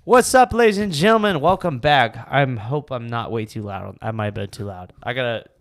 What's up, ladies and gentlemen? Welcome back. I hope I'm not way too loud. I might have been too loud.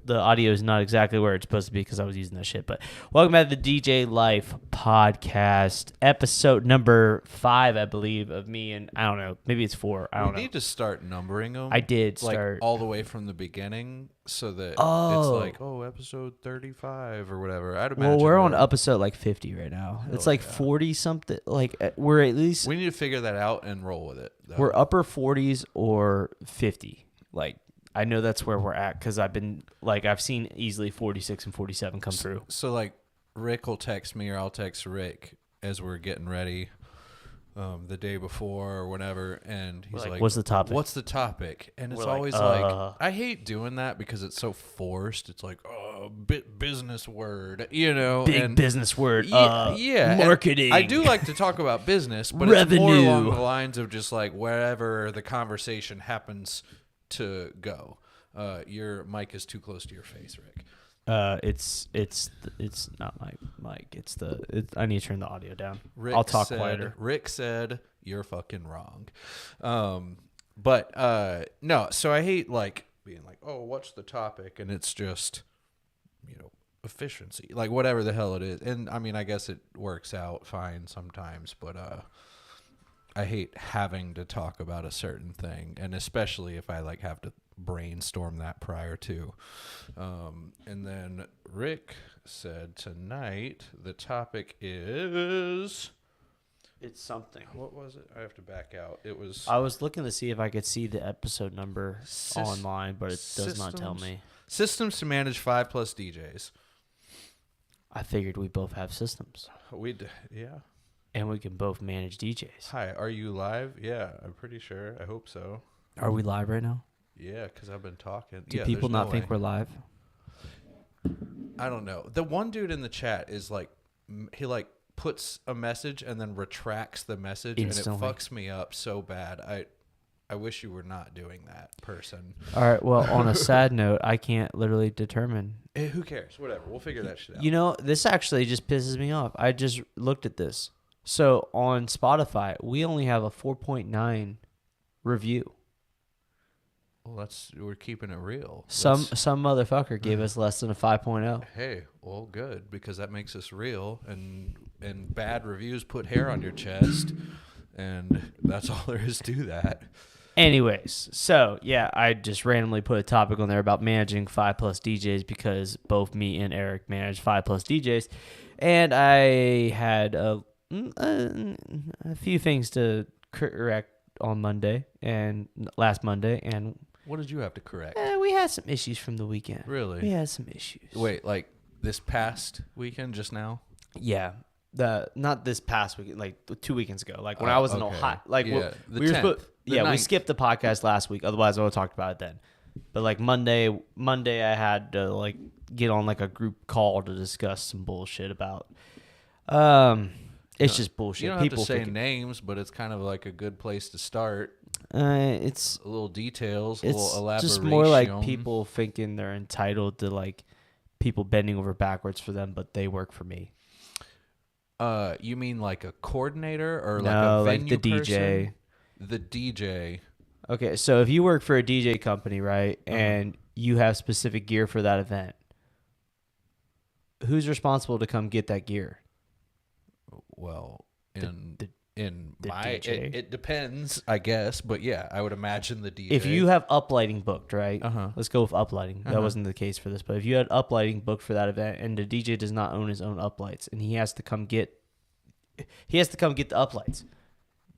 The audio is not exactly where it's supposed to be because I was using that shit. But welcome back to the DJ Life podcast, episode number 5, I believe, of me and I don't know, maybe it's 4. I don't know. We need to start numbering them. I did start all the way from the beginning, so that it's like episode 35 or whatever. I'd imagine. Well, we're on episode like 50 right now. It's like 40 something. Like we're at least. We need to figure that out and roll with it. Though. We're upper 40s or 50. Like. I know that's where we're at because I've seen easily 46 and 47 come through. So like Rick will text me or I'll text Rick as we're getting ready the day before or whatever. And he's like, what's the topic? What's the topic? And it's always like, I hate doing that because it's so forced. It's like, business word, Big business word. Yeah. Marketing. I do like to talk about business, but revenue. It's more along the lines of just like wherever the conversation happens to go. Your mic is too close to your face, Rick. It's not my mic. I need to turn the audio down. I'll talk quieter. Rick said you're fucking wrong. But no. So I hate like being like, oh, what's the topic? And it's just, efficiency, like whatever the hell it is. And I mean, I guess it works out fine sometimes, but I hate having to talk about a certain thing, and especially if I like have to brainstorm that prior to. And then Rick said tonight the topic is. It's something. What was it? I have to back out. It was. I was looking to see if I could see the episode number online, but it does not tell me. Systems to manage 5+ DJs. I figured we both have systems. Yeah. And we can both manage DJs. Hi, are you live? Yeah, I'm pretty sure. I hope so. Are we live right now? Yeah, because I've been talking. Do people not think we're live? I don't know. The one dude in the chat is like, he like puts a message and then retracts the message, instantly. And it fucks me up so bad. I wish you were not doing that, person. All right, well, on a sad note, I can't literally determine. Who cares? Whatever. We'll figure that shit out. This actually just pisses me off. I just looked at this. So on Spotify, we only have a 4.9 review. Well, we're keeping it real. Some motherfucker gave us less than a 5.0. Hey, well, good, because that makes us real, and bad reviews put hair on your chest, and that's all there is to that. Anyways, so yeah, I just randomly put a topic on there about managing 5+ DJs because both me and Eric manage 5+ DJs, and I had a few things to correct on last Monday, and what did you have to correct? We had some issues from the weekend. Really? We had some issues. Wait, like this past weekend, just now? Yeah, not this past weekend, like 2 weekends ago. Like when I was in Ohio, like yeah, we skipped the podcast last week. Otherwise, I would have talked about it then. But like Monday, I had to like get on like a group call to discuss some bullshit about. It's just bullshit. You don't have to say names, but it's kind of like a good place to start. It's a little details, a little elaboration. It's just more like people thinking they're entitled to like people bending over backwards for them, but they work for me. You mean like a coordinator or like no, a venue like the person? DJ? The DJ. Okay, so if you work for a DJ company, right, and you have specific gear for that event, who's responsible to come get that gear? Well, DJ. It depends, I guess, but yeah, I would imagine the DJ. If you have uplighting booked, right? Let's go with uplighting. That wasn't the case for this, but if you had uplighting booked for that event, and the DJ does not own his own uplights, and he has to come get the uplights,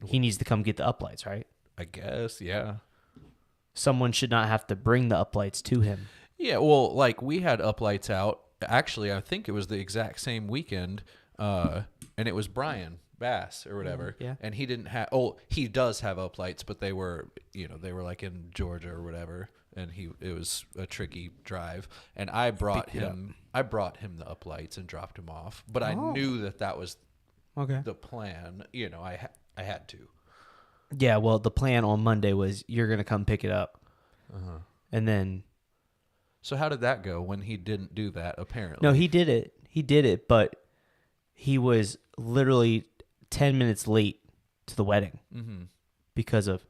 he needs to come get the uplights, right? I guess, yeah. Someone should not have to bring the uplights to him. Yeah, well, like we had uplights out. Actually, I think it was the exact same weekend. And it was Brian Bass or whatever. Yeah. And he didn't have, he does have uplights, but they were like in Georgia or whatever. And it was a tricky drive. And I brought him the uplights and dropped him off. But I knew that was the plan. I had to. Yeah. Well, the plan on Monday was you're going to come pick it up. And then. So how did that go when he didn't do that, apparently? No, he did it, but he was literally 10 minutes late to the wedding because of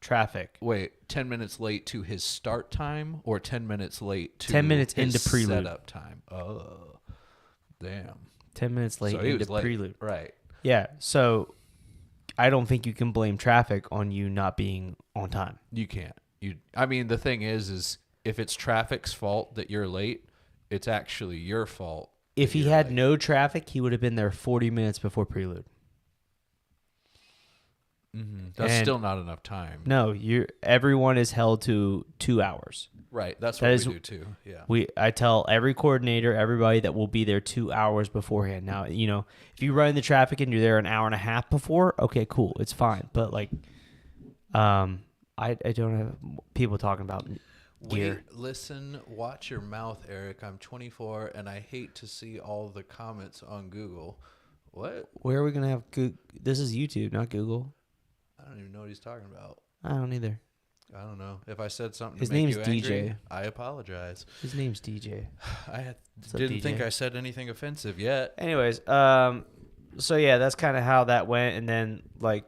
traffic. Wait, 10 minutes late to his start time or 10 minutes late to 10 minutes his into prelude. setup time? Oh, damn. 10 minutes late So he into was late. prelude. Right. Yeah, so I don't think you can blame traffic on you not being on time. You can't. I mean, the thing is if it's traffic's fault that you're late, it's actually your fault. If he had no traffic, he would have been there 40 minutes before prelude. That's still not enough time. No, everyone is held to 2 hours. Right. That's what we do too. Yeah. I tell every coordinator, everybody that will be there 2 hours beforehand. Now, if you run the traffic and you're there an hour and a half before, okay, cool, it's fine. But like, I don't have people talking about gear. Wait, listen, watch your mouth, Eric. I'm 24 and I hate to see all the comments on Google. What? Where are we gonna have This is YouTube, not Google. I don't even know what he's talking about. I don't either. I don't know. If I said something His to make name's you angry, DJ. I apologize. His name's DJ. Didn't think I said anything offensive yet. Anyways, so yeah, that's kind of how that went, and then like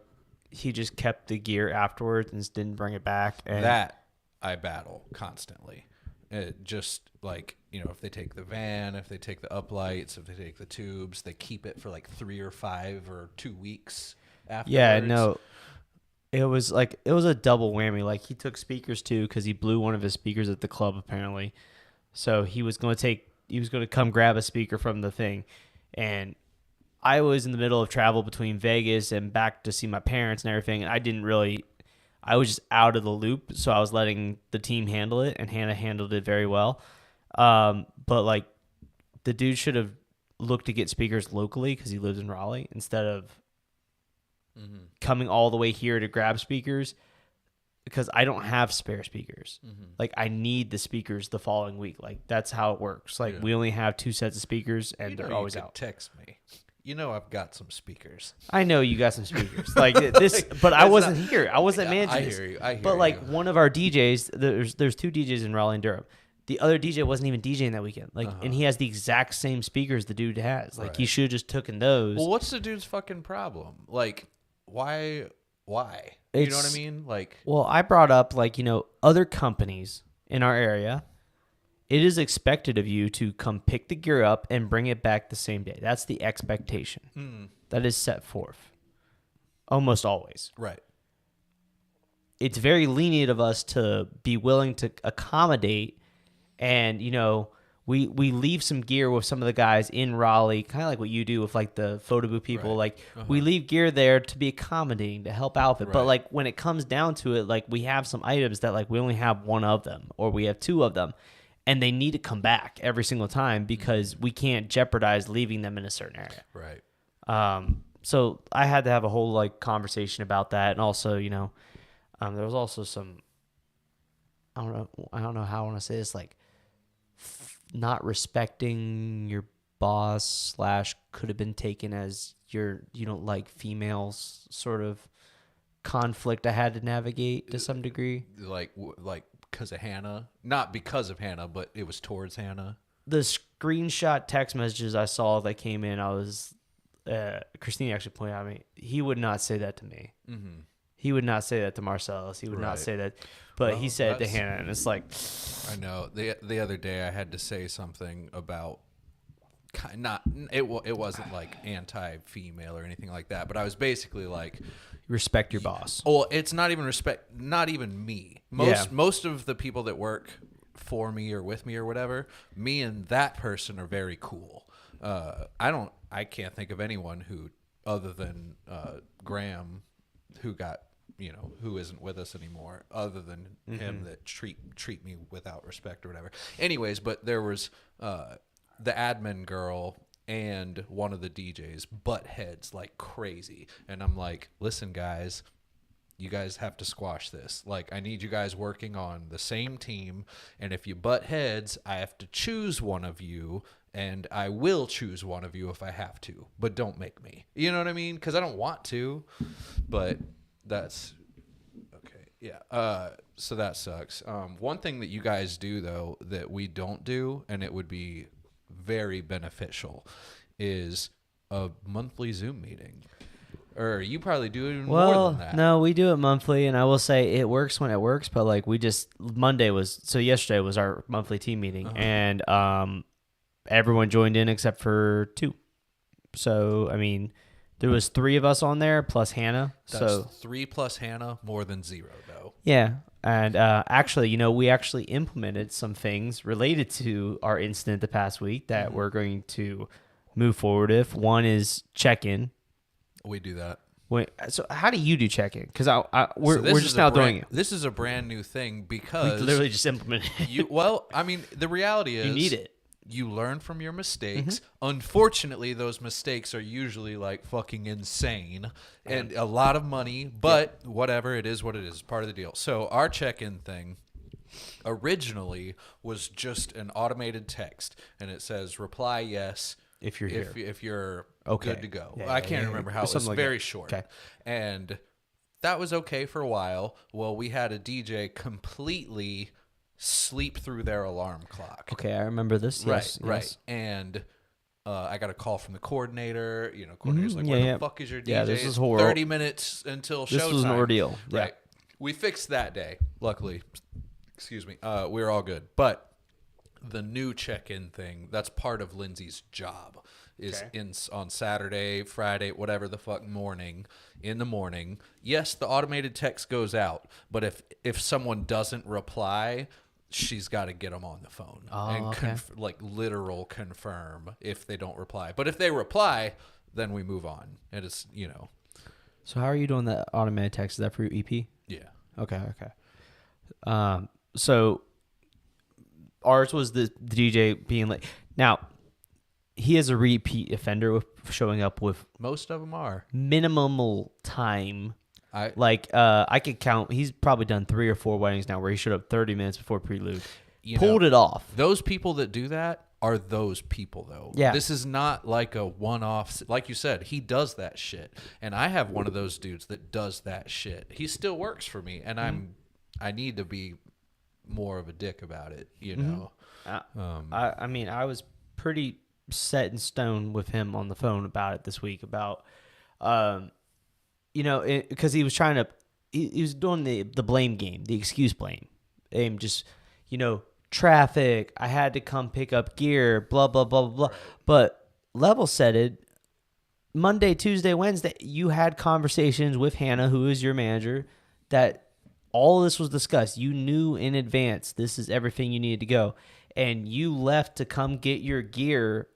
he just kept the gear afterwards and just didn't bring it back. And that I battle constantly. It just like, if they take the van, if they take the uplights, if they take the tubes, they keep it for like 3 or 5 or 2 weeks afterwards. Yeah, no. It was a double whammy. Like he took speakers too because he blew one of his speakers at the club apparently. So he was going to come grab a speaker from the thing, and I was in the middle of travel between Vegas and back to see my parents and everything, and I was just out of the loop. So I was letting the team handle it, and Hannah handled it very well. But like the dude should have looked to get speakers locally because he lives in Raleigh instead of coming all the way here to grab speakers, because I don't have spare speakers. Like I need the speakers the following week. Like that's how it works. Like we only have 2 sets of speakers and they're always out. Text me. I've got some speakers. I know you got some speakers like this, but I wasn't here. I wasn't managing this. I hear but like you. one of our DJs, there's 2 DJs in Raleigh and Durham. The other DJ wasn't even DJing that weekend. Like, and he has the exact same speakers the dude has. Like he should have just taken those. Well, what's the dude's fucking problem? Like, why? You know what I mean? Like, well, I brought up like, other companies in our area. It is expected of you to come pick the gear up and bring it back the same day. That's the expectation. That is set forth almost always. Right. It's very lenient of us to be willing to accommodate, and we leave some gear with some of the guys in Raleigh, kind of like what you do with like the photo booth people. Right. Like we leave gear there to be accommodating, to help out with it. Right. But like when it comes down to it, like we have some items that like we only have 1 of them or we have 2 of them, and they need to come back every single time because we can't jeopardize leaving them in a certain area. Right. So I had to have a whole like conversation about that, and also there was also some I don't know how I want to say this, like not respecting your boss / could have been taken as you don't like females sort of conflict I had to navigate to some degree. Like because of Hannah, not because of Hannah, but it was towards Hannah. The screenshot text messages I saw that came in, Christine actually pointed out to me, he would not say that to me. He would not say that to Marcellus. He would not say that, but he said it to Hannah, and it's like, I know. The other day I had to say something about it wasn't like anti-female or anything like that, but I was basically like, respect your boss. Well, it's not even respect, not even me. Most of the people that work for me or with me or whatever, me and that person are very cool. I can't think of anyone who, other than Graham, who isn't with us anymore, other than him, that treat me without respect or whatever. Anyways, but there was the admin girl and one of the DJs butt heads like crazy, and I'm like, listen guys, you guys have to squash this. Like, I need you guys working on the same team, and if you butt heads, I have to choose one of you, and I will choose one of you if I have to, but don't make me. You know what I mean? Because I don't want to, but that's okay. Yeah. So that sucks. One thing that you guys do though that we don't do, and it would be very beneficial, is a monthly Zoom meeting. Or you probably do even more Well, than that. no, we do it monthly, and I will say it works when it works. But like yesterday was our monthly team meeting, and everyone joined in except for two. So I mean, there was three of us on there plus Hannah. That's So 3 plus Hannah, more than 0 though. yeah, and actually, we actually implemented some things related to our incident the past week that we're going to move forward with. One is check-in. We do that. Wait, so how do you do check-in? Because we're This just is now doing it. This is a brand new thing We because literally just implemented it. well, I mean, the reality is You need it. You learn from your mistakes. Unfortunately, those mistakes are usually like fucking insane and a lot of money, but whatever, it is what it is. Part of the deal. So our check-in thing originally was just an automated text, and it says reply yes If you're here. if you're Okay. good to go. Yeah, I yeah, can't yeah, remember yeah. how it was. Something like Very that. short. Okay. And that was okay for a while. Well, we had a DJ completely sleep through their alarm clock. Okay, I remember this. Yes, Right. yes. And I got a call from the coordinator. You know, coordinator's like, Yeah, where yeah. the fuck is your DJ? Yeah, this is It's horrible. 30 minutes until showtime. This was an ordeal. Yeah. Right. We fixed that day, luckily. Excuse me. We were all good. But the new check-in thing, that's part of Lindsay's job, is on Saturday, Friday, whatever the fuck morning, in the morning. Yes, the automated text goes out, but if someone doesn't reply, she's got to get them on the phone and literal confirm if they don't reply. But if they reply, then we move on. And it's, So how are you doing the automated text? Is that for your EP? yeah. Okay. So ours was the DJ being like, now he is a repeat offender with showing up with Most of them are. minimal time. I could count. He's probably done 3 or 4 weddings now where he showed up 30 minutes before prelude, You pulled know, it off. Those people that do that are those people, though. Yeah. This is not like a one-off. Like you said, he does that shit. And I have one of those dudes that does that shit. He still works for me, and I need to be more of a dick about it, you know? I mean, I was pretty set in stone with him on the phone about it this week about, because he was trying to, he was doing the blame game, the excuse blame. And just, traffic, I had to come pick up gear, blah, blah, blah, blah, blah. But level set it, Monday, Tuesday, Wednesday, you had conversations with Hannah, who is your manager, that all of this was discussed. You knew in advance this is everything you needed to go. And you left to come get your gear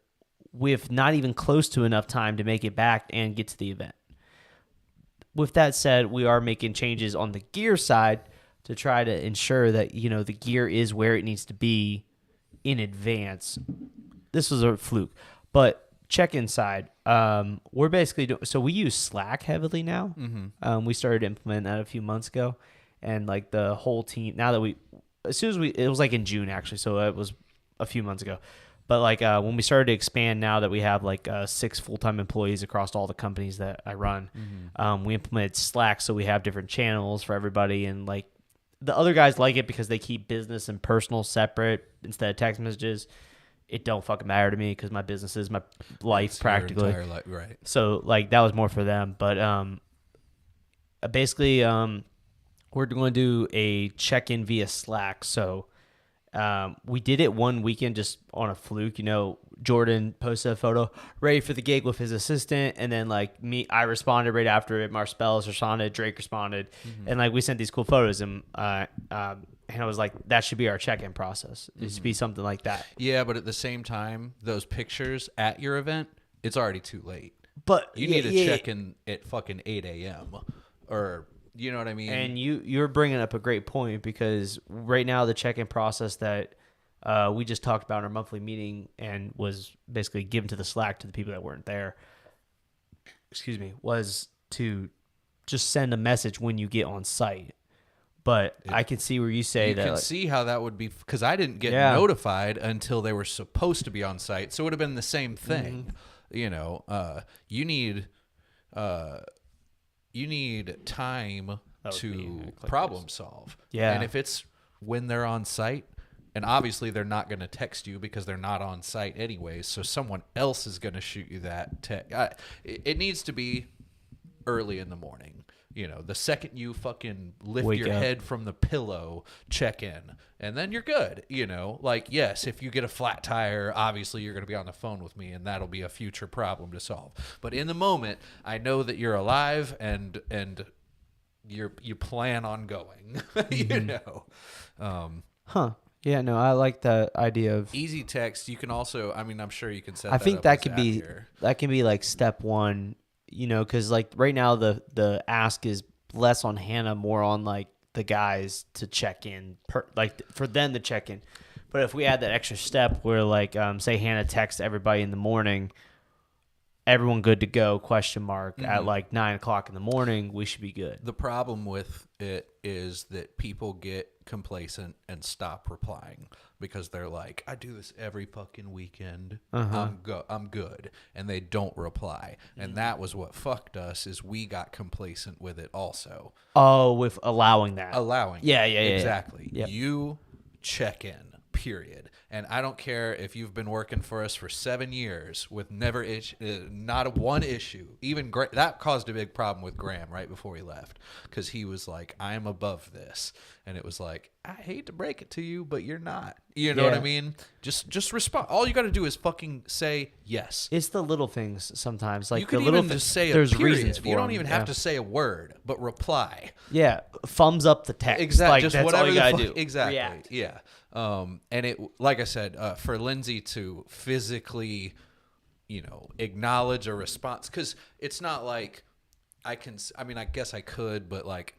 with not even close to enough time to make it back and get to the event. With that said, we are making changes on the gear side to try to ensure that, the gear is where it needs to be in advance. This was a fluke. But check-in side, we're basically doing, so we use Slack heavily now. We started implementing that a few months ago. And like the whole team, now that it was like in June actually, so it was a few months ago. But like when we started to expand, now that we have like 6 full-time employees across all the companies that I run, we implemented Slack, so we have different channels for everybody. And like the other guys like it because they keep business and personal separate instead of text messages. It don't fucking matter to me because my business is my life It's practically. your entire life, right. So like that was more for them. But basically, we're going to do a check-in via Slack. So we did it one weekend just on a fluke. Jordan posted a photo ready for the gig with his assistant, and then like I responded right after it. Marspellis responded, Drake responded, and like we sent these cool photos. And Hannah was like, "That should be our check-in process. It should be something like that." Yeah, but at the same time, those pictures at your event, it's already too late. But You need to check in at fucking 8 a.m. or... You know what I mean? And you're bringing up a great point because right now the check-in process that we just talked about in our monthly meeting and was basically given to the Slack to the people that weren't there, was to just send a message when you get on site. But I can see where you say you that. can see how that would be, because I didn't get notified until they were supposed to be on site. So it would have been the same thing. You need time to problem solve. Yeah. And if it's when they're on site, and obviously they're not going to text you because they're not on site anyways, so someone else is going to shoot you that text. It needs to be early in the morning. You know, the second you fucking lift Wake your up. head from the pillow, check in, and then you're good. You know, like, yes, if you get a flat tire, obviously you're going to be on the phone with me, and that'll be a future problem to solve. But in the moment, I know that you're alive, and you plan on going. You know, Huh. Yeah, no, I like the idea of. easy text. You can also, I mean, I'm sure you can set. I that think up that as could be after. like step one, you know, because like right now the ask is less on Hannah, more on like the guys to check in, like for them to check in. But if we add that extra step where like say Hannah texts everybody in the morning, everyone good to go? Question mark at like 9 o'clock in the morning, we should be good. The problem with it is that people get complacent and stop replying because they're like, I do this every fucking weekend. I'm good. And they don't reply. And that was what fucked us, is we got complacent with it also. Oh, with allowing that. Allowing. Yeah, it. yeah, yeah. Exactly. Yep. You check in, period. And I don't care if you've been working for us for 7 years with not one issue. Even that caused a big problem with Graham right before he left, because he was like, I'm above this. And it was like, I hate to break it to you, but you're not. You know what I mean? Just respond. All you got to do is fucking say yes. It's the little things sometimes. Like You could the little even just say there's a period. reasons for You don't them. even have to say a word, but reply. Yeah, thumbs up the text. Exactly. Like, Just that's whatever all you the gotta fuck. do. Exactly. React. Yeah. And it, like I said, for Lindsay to physically, you know, acknowledge a response, because it's not like I mean, I guess I could, but like,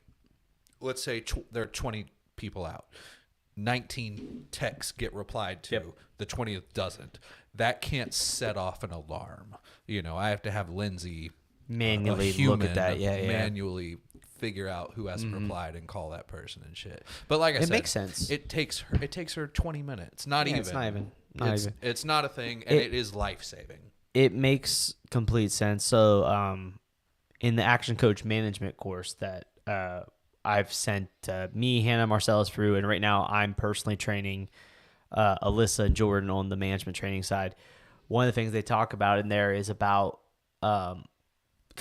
let's say there are 20 people out. 19 texts get replied to. Yep. The 20th doesn't. That can't set off an alarm. You know, I have to have Lindsay Manually a human, look at that. Yeah, yeah. manually figure out who hasn't replied and call that person and shit. But like I said, makes sense. It takes her 20 minutes. Not even. It's not even. It's not a thing, and it is life saving. It makes complete sense. So, in the Action Coach Management course that I've sent me, Hannah, Marcellus through, and right now I'm personally training Alyssa and Jordan on the management training side. One of the things they talk about in there is about kind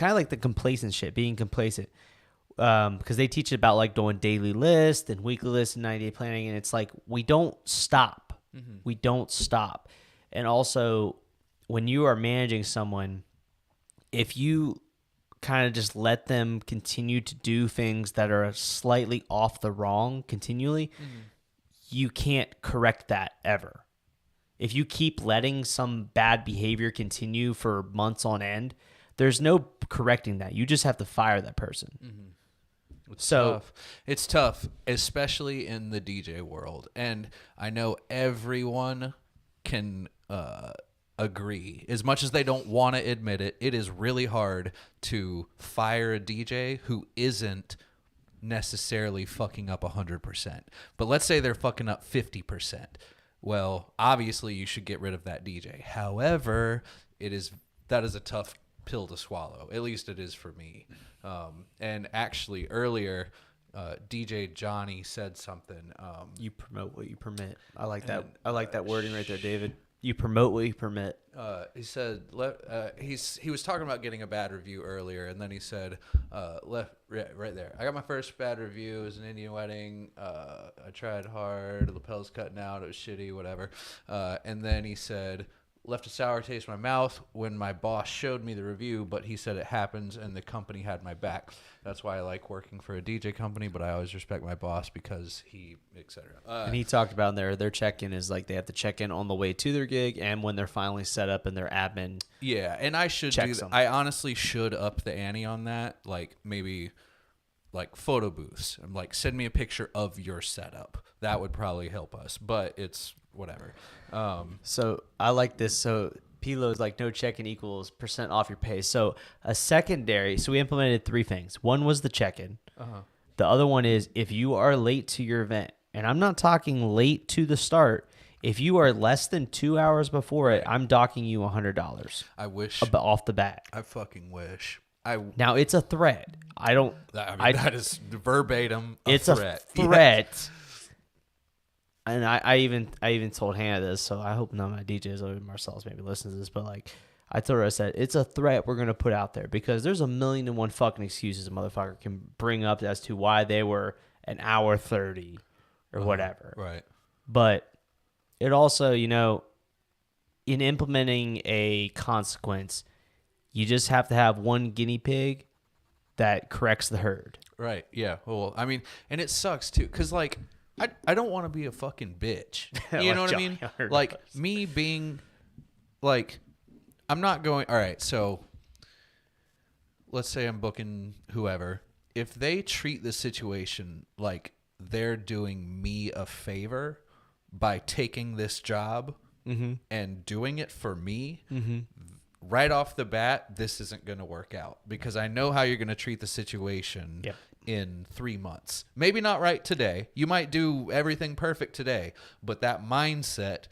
of like the complacent shit, being complacent. Because they teach about like doing daily list and weekly list and 90-day planning, and it's like we don't stop. We don't stop. And also, when you are managing someone, if you kind of just let them continue to do things that are slightly off the wrong continually, you can't correct that ever. If you keep letting some bad behavior continue for months on end, there's no correcting that. You just have to fire that person. It's tough, especially in the DJ world. And I know everyone can agree. As much as they don't want to admit it, it is really hard to fire a DJ who isn't necessarily fucking up 100%. But let's say they're fucking up 50%. Well, obviously you should get rid of that DJ. However, that is a tough pill to swallow. At least it is for me. And actually earlier, DJ Johnny said something. You promote what you permit. I like that. I like that wording right there, David. You promote what you permit. He said he was talking about getting a bad review earlier, and then he said right there. I got my first bad review. It was an Indian wedding. I tried hard. The lapel's cutting out. It was shitty. Whatever. And then he said, left a sour taste in my mouth when my boss showed me the review, but he said it happens and the company had my back. That's why I like working for a DJ company, but I always respect my boss because he, etc. And he talked about in there, their check-in is like they have to check in on the way to their gig and when they're finally set up in their admin. Yeah, and I should do that. I honestly should up the ante on that, like maybe like photo booths. I'm like, send me a picture of your setup. That would probably help us, but it's whatever. So I like this. So Pilo's like no check-in equals % off your pay. So a secondary. So we implemented 3 things. One was the check-in. The other one is if you are late to your event, and I'm not talking late to the start. If you are less than 2 hours before it, I'm docking you $100. I wish off the bat. I fucking wish. Now it's a threat. That is verbatim. It's threat. a threat. Yeah. And I even told Hannah this, so I hope none of my DJs or Marcellus maybe listens to this, but like I told her, I said, it's a threat we're going to put out there because there's a million and one fucking excuses a motherfucker can bring up as to why they were an hour 30 or whatever. Right. But it also, you know, in implementing a consequence, you just have to have one guinea pig that corrects the herd. Right. Yeah. Well, I mean, and it sucks too, because like I don't want to be a fucking bitch. You Like know what Johnny I mean? Like $100. me being like, I'm not going. All right. So let's say I'm booking whoever. If they treat the situation like they're doing me a favor by taking this job and doing it for me, right off the bat, this isn't going to work out because I know how you're going to treat the situation in 3 months. Maybe not right today. You might do everything perfect today, but that mindset,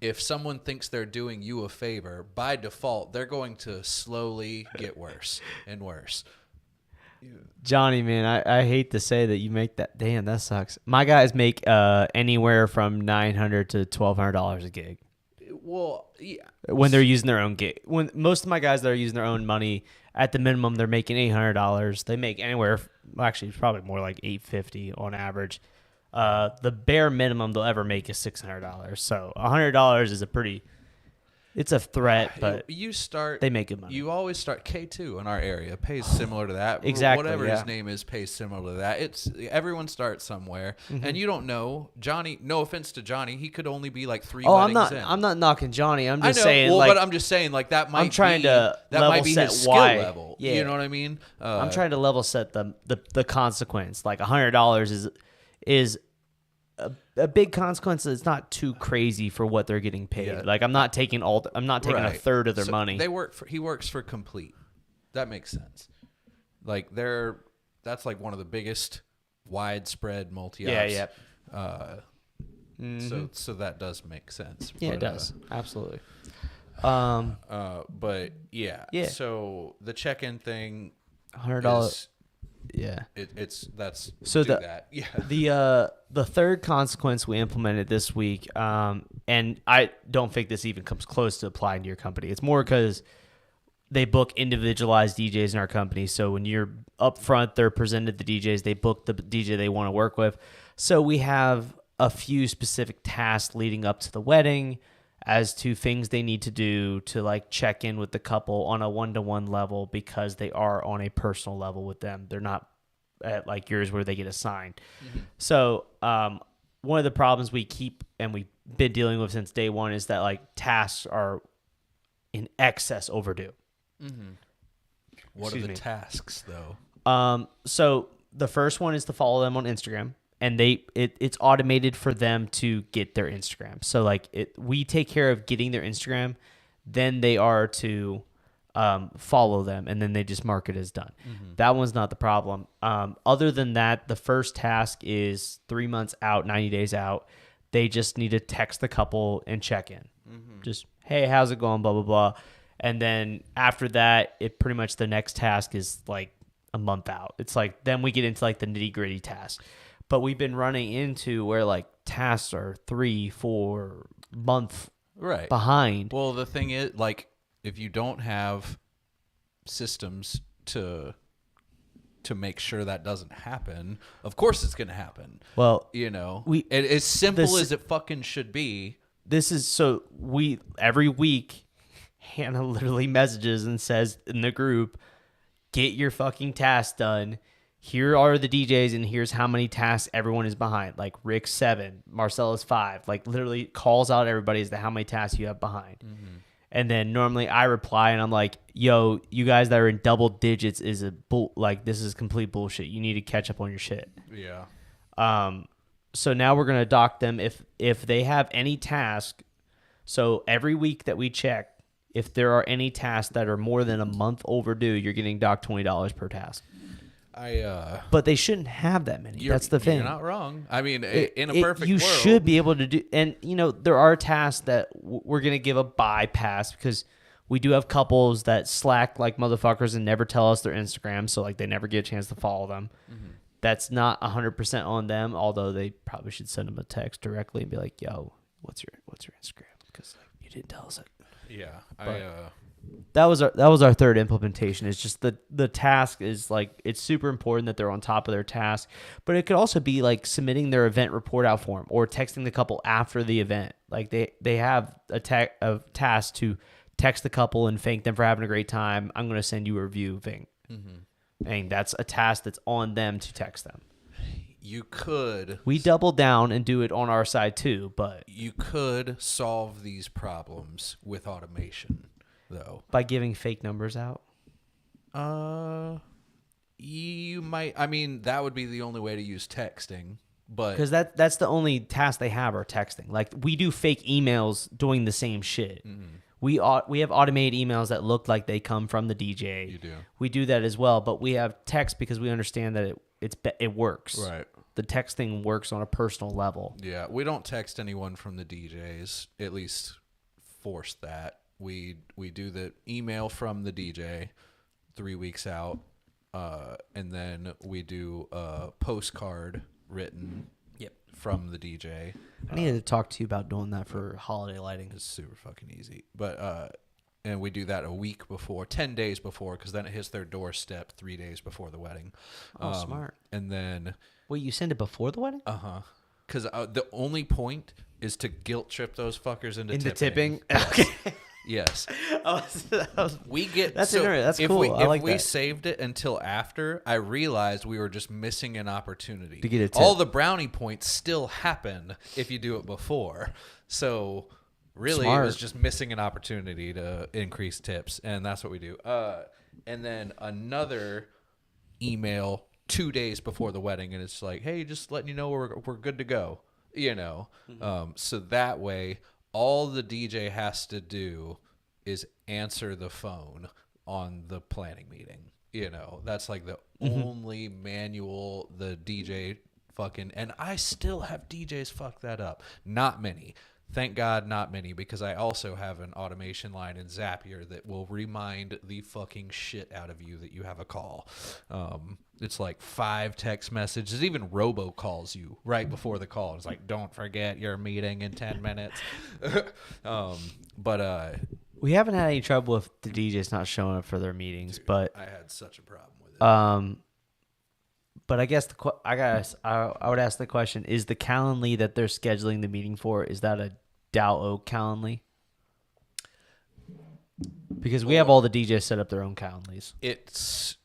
if someone thinks they're doing you a favor, by default, they're going to slowly get worse and worse. Johnny, man, I hate to say that you make that. Damn, that sucks. My guys make anywhere from $900 to $1,200 a gig. Well, yeah. When they're using their own gig. When most of my guys that are using their own money, at the minimum, they're making $800. They make anywhere, actually, it's probably more like $850 on average. The bare minimum they'll ever make is $600. So $100 is a pretty. It's a threat, but they make good money. You always start. K2 in our area pays similar to that. Exactly. Whatever his name is pays similar to that. It's everyone starts somewhere, and you don't know Johnny. No offense to Johnny, he could only be like 3 weddings in. I'm not knocking Johnny. I'm just I know, saying. Well, like, but I'm just saying, like that might. I'm trying to that level might be set his skill why. level. Yeah. You know what I mean? I'm trying to level set the consequence. Like $100 is a big consequence. It's not too crazy for what they're getting paid. Yeah. Like I'm not taking a third of their money. He works for Complete. That makes sense. Like that's like one of the biggest widespread multi-ops. Yeah. So that does make sense. Yeah, it does. Absolutely. But yeah. So the check-in thing, $100. Yeah. The third consequence we implemented this week, and I don't think this even comes close to applying to your company. It's more because they book individualized DJs in our company. So when you're up front, they're presented the DJs, they book the DJ they want to work with. So we have a few specific tasks leading up to the wedding as to things they need to do to like check in with the couple on a one-to-one level because they are on a personal level with them. They're not at like yours where they get assigned. So one of the problems we keep and we've been dealing with since day one is that like tasks are in excess overdue. What are the tasks though? So the first one is to follow them on Instagram. And it's automated for them to get their Instagram. So like we take care of getting their Instagram, then they are to follow them, and then they just mark it as done. That one's not the problem. Other than that, the first task is 3 months out, 90 days out. They just need to text the couple and check in. Just, hey, how's it going? Blah, blah, blah. And then after that, it pretty much the next task is like a month out. It's like then we get into like the nitty gritty tasks. But we've been running into where like tasks are 3-4 months behind. Well, the thing is, like, if you don't have systems to make sure that doesn't happen, of course it's going to happen. Well, you know, as simple as it fucking should be. This is so every week, Hannah literally messages and says in the group, "Get your fucking tasks done. Here are the DJs and here's how many tasks everyone is behind." Like Rick's 7, Marcella's 5. Like literally calls out everybody as to how many tasks you have behind. And then normally I reply and I'm like, "Yo, you guys that are in double digits is this is complete bullshit. You need to catch up on your shit." Yeah. So now we're gonna dock them if they have any task. So every week that we check, if there are any tasks that are more than a month overdue, you're getting docked $20 per task. But they shouldn't have that many. That's the thing. You're not wrong. I mean, in a perfect you world, should be able to do. And there are tasks that we're gonna give a bypass because we do have couples that slack like motherfuckers and never tell us their Instagram, so like they never get a chance to follow them. That's not 100% on them, although they probably should send them a text directly and be like, "Yo, what's your Instagram?" Because You didn't tell us it. Yeah, That was our third implementation. It's just the task is like it's super important that they're on top of their task, but it could also be like submitting their event report out form or texting the couple after the event. Like they have a task to text the couple and thank them for having a great time. I'm going to send you a review thing. And that's a task that's on them to text them. You could. We double down and do it on our side too, but You could solve these problems with automation, though. by giving fake numbers out. You might. I mean, that would be the only way to use texting, but Because that's the only task they have are texting. Like we do fake emails doing the same shit. We have automated emails that look like they come from the DJ. You do. We do that as well, but we have text because we understand that it works. Right. The texting works on a personal level. Yeah, we don't text anyone from the DJs. At least force that. We do the email from the DJ 3 weeks out, and then we do a postcard written from the DJ. I need to talk to you about doing that for holiday lighting. It's super fucking easy. But and we do that a week before, 10 days before, because then it hits their doorstep 3 days before the wedding. Oh, smart. And then Wait, you send it before the wedding? because the only point is to guilt trip those fuckers into tipping? Okay. Yes. We get That's so interesting. That's if cool. I like if we that. saved it until after, I realized we were just missing an opportunity To get a tip. All the brownie points still happen if you do it before. So really, Smart. it was just missing an opportunity to increase tips, and that's what we do. And then another email 2 days before the wedding, and it's like, hey, just letting you know we're good to go. You know, so that way, all the DJ has to do is answer the phone on the planning meeting. You know, that's like the only manual the DJ fucking, and I still have DJs fuck that up. Not many. Thank God, not many, because I also have an automation line in Zapier that will remind the fucking shit out of you that you have a call. It's like 5 text messages. It even robocalls you right before the call. It's like, don't forget your meeting in 10 minutes. But We haven't had any trouble with the DJs not showing up for their meetings, but I had such a problem with it. but I guess I would ask the question: is the Calendly that they're scheduling the meeting for, is that a Dow Oak Calendly? Because we have all the DJs set up their own Calendlys. It's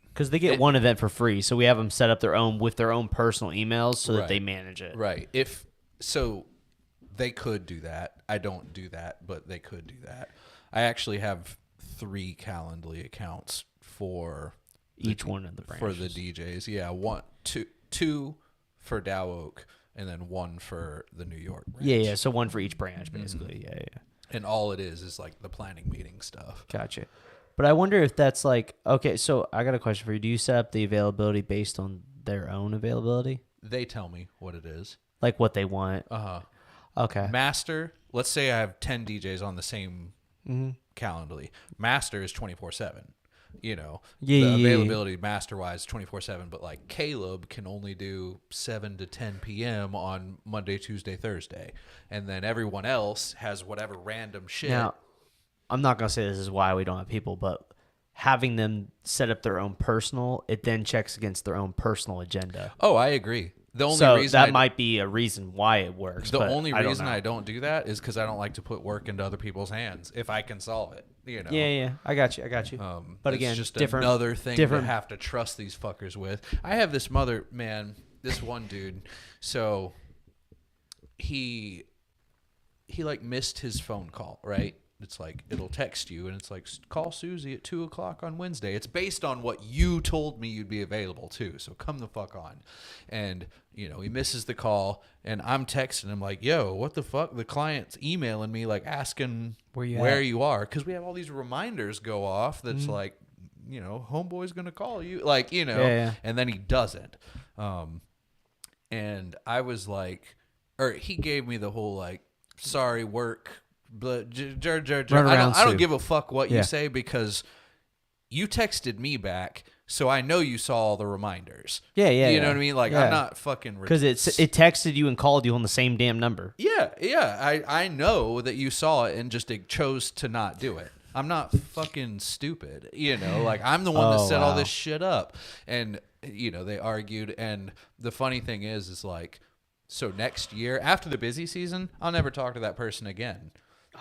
because they get one event for free, so we have them set up their own with their own personal emails so that they manage it. right. If so, they could do that. I don't do that, but they could do that. I actually have 3 Calendly accounts for Each one of the branches. for the DJs. Yeah, two for Dow Oak, and then 1 for the New York branch. Yeah. So one for each branch, basically. Yeah. And all it is like the planning meeting stuff. Gotcha. But I wonder if that's like, okay, so I got a question for you. Do you set up the availability based on their own availability? They tell me what it is. Like what they want? Okay. Master, let's say I have 10 DJs on the same Calendly. Master is 24/7. You know, the availability master-wise 24/7, but like Caleb can only do 7 to 10 p.m. on Monday, Tuesday, Thursday. And then everyone else has whatever random shit. Now, I'm not going to say this is why we don't have people, but having them set up their own personal, it then checks against their own personal agenda. Oh, I agree. The only reason that might be a reason why it works. The only reason I don't do that is because I don't like to put work into other people's hands if I can solve it. You know. Yeah. I got you. But again, it's just different, another thing to have to trust these fuckers with. I have this this one dude. So he like missed his phone call, right? It's like, it'll text you, and it's like, call Susie at 2:00 on Wednesday. It's based on what you told me you'd be available too, so come the fuck on. And, you know, he misses the call, and I'm texting him like, yo, what the fuck? The client's emailing me, like, asking where you are, because we have all these reminders go off that's like, you know, homeboy's going to call you. Like, you know, and then he doesn't. And I was like, or he gave me the whole, like, sorry, work, but I don't give a fuck what you say, because you texted me back So I know you saw all the reminders. Yeah. You know what I mean? Like, I'm not fucking... Because it texted you and called you on the same damn number. Yeah. I know that you saw it and just chose to not do it. I'm not fucking stupid. Like, I'm the one that set all this shit up. And, they argued. And the funny thing is like, so next year, after the busy season, I'll never talk to that person again.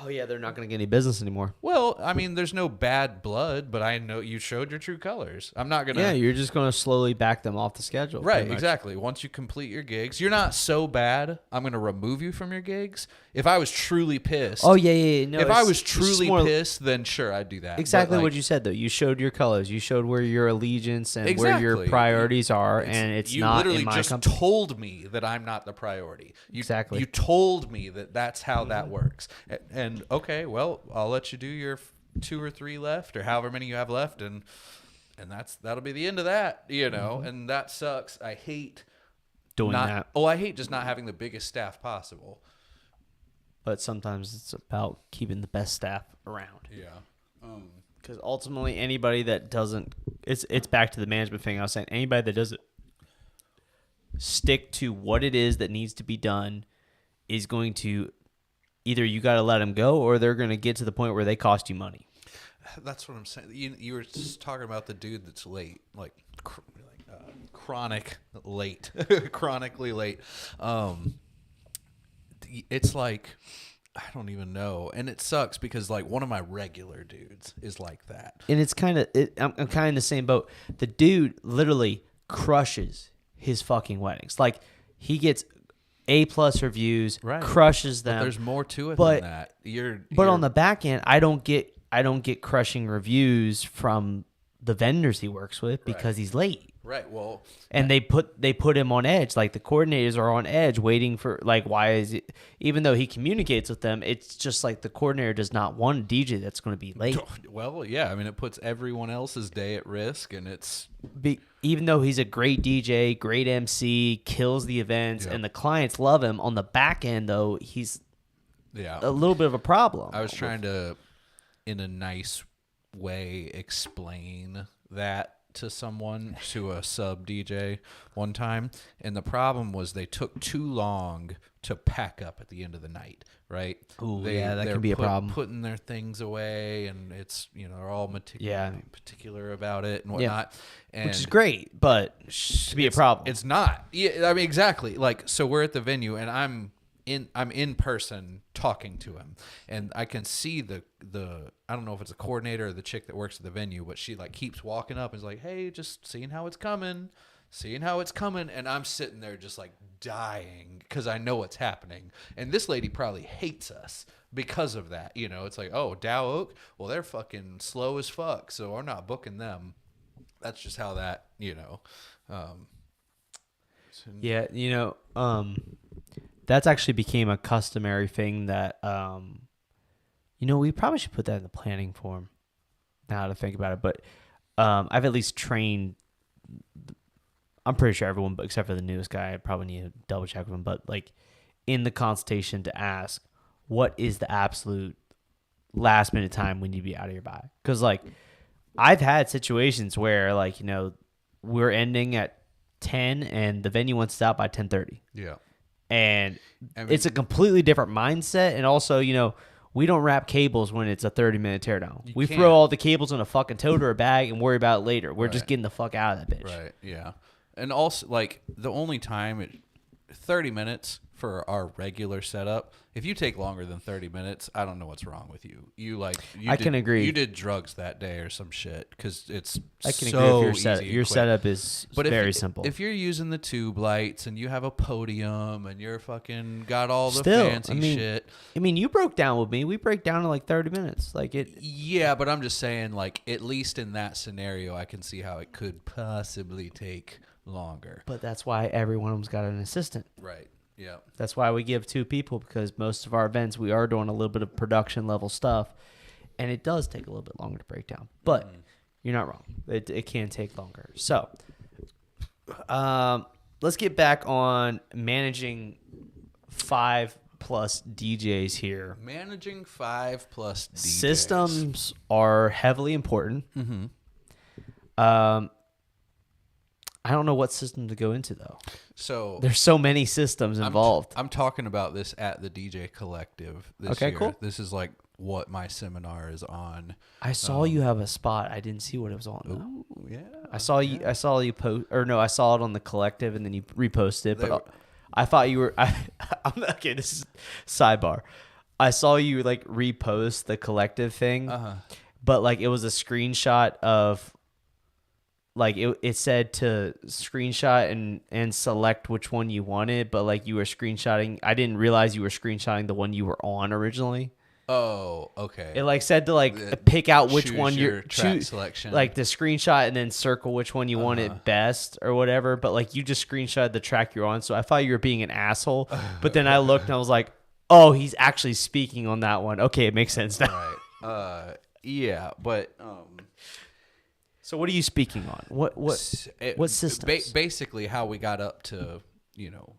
Oh, yeah, they're not going to get any business anymore. Well, I mean, there's no bad blood, but I know you showed your true colors. I'm not going to... Yeah, you're just going to slowly back them off the schedule. Right, exactly. Once you complete your gigs, you're not so bad, I'm going to remove you from your gigs. If I was truly pissed... Oh, yeah. No, if I was truly pissed, then sure, I'd do that. Exactly what you said, though. You showed your colors. You showed where your allegiance and exactly. where your priorities are, and it's not in my company. You literally just told me that I'm not the priority. Exactly. You told me that that's how that works. And okay, well, I'll let you do your 2 or 3 left, or however many you have left, and that'll be the end of that, and that sucks. I hate doing that. Oh, I hate just not having the biggest staff possible. But sometimes it's about keeping the best staff around. Yeah. Because ultimately, anybody that doesn't, it's back to the management thing I was saying. Anybody that doesn't stick to what it is that needs to be done is going to, either you got to let them go, or they're going to get to the point where they cost you money. That's what I'm saying. You were just talking about the dude that's late, chronic late, chronically late. It's like, I don't even know, and it sucks because like one of my regular dudes is like that, and it's kind of I'm kind of in the same boat. The dude literally crushes his fucking weddings. Like, he gets A+ reviews, right. Crushes them. But there's more to it than that. But on the back end, I don't get crushing reviews from the vendors he works with because he's late. Right. Well, and they put him on edge. Like, the coordinators are on edge, waiting for, like, why is it? Even though he communicates with them, it's just like the coordinator does not want a DJ that's going to be late. Well, yeah. I mean, it puts everyone else's day at risk, and even though he's a great DJ, great MC, kills the events, and the clients love him. On the back end, though, he's a little bit of a problem. I was trying to, in a nice way, explain that to a sub DJ one time, and the problem was they took too long to pack up at the end of the night, right? Ooh, that can be a problem. Putting their things away, and it's they're all particular about it and whatnot, which is great, but to be a problem. It's not. Yeah, I mean, exactly. Like, so we're at the venue, and I'm in person talking to him, and I can see the I don't know if it's a coordinator or the chick that works at the venue, but she like keeps walking up and is like, hey, just seeing how it's coming, and I'm sitting there just like dying because I know what's happening, and this lady probably hates us because of that. It's like, oh, Dow Oak, well, they're fucking slow as fuck, so I'm not booking them. That's just how that that's actually became a customary thing that, we probably should put that in the planning form now to think about it. But I've at least trained, I'm pretty sure everyone, but except for the newest guy, I probably need to double check with him. But like in the consultation to ask, what is the absolute last minute time when you be out of your bag? Because like I've had situations where like, we're ending at 10 and the venue wants to stop by 10:30. Yeah. And it's a completely different mindset. And also, we don't wrap cables when it's a 30-minute teardown. We throw all the cables in a fucking tote or a bag and worry about it later. We're just getting the fuck out of that bitch. Right, yeah. And also, like, the only time, 30 minutes for our regular setup. If you take longer than 30 minutes, I don't know what's wrong with you. I can agree. You did drugs that day or some shit because it's I can so agree if your setup is very simple. If you're using the tube lights and you have a podium and you're fucking got all the fancy shit. I mean, you broke down with me. We break down in like 30 minutes. Like it. Yeah, but I'm just saying, like, at least in that scenario, I can see how it could possibly take longer. But that's why every one of them's got an assistant. Right. Yeah. That's why we give 2 people, because most of our events we are doing a little bit of production level stuff, and it does take a little bit longer to break down. But you're not wrong. It can take longer. So let's get back on managing 5+ DJs here. Managing 5+ DJs. Systems are heavily important. Mm-hmm. I don't know what system to go into though. So There's so many systems involved. I'm talking about this at the DJ Collective this Okay, year. cool. This is like what my seminar is on. I saw you have a spot. I didn't see what it was on though. Ooh, yeah. I saw you. I saw you post, or no, I saw it on the Collective, and then you reposted it. But I thought you were. I'm okay. This is sidebar. I saw you like repost the Collective thing, but like it was a screenshot of. Like it said to screenshot and select which one you wanted, but like you were screenshotting. I didn't realize you were screenshotting the one you were on originally. Oh, okay. It like said to like pick out which one your track selection. like the screenshot and then circle which one you wanted best or whatever. But like you just screenshotted the track you're on, so I thought you were being an asshole. But then I looked and I was like, oh, he's actually speaking on that one. Okay, it makes sense now. Right. Yeah, but so what are you speaking on? What systems? Basically, how we got up to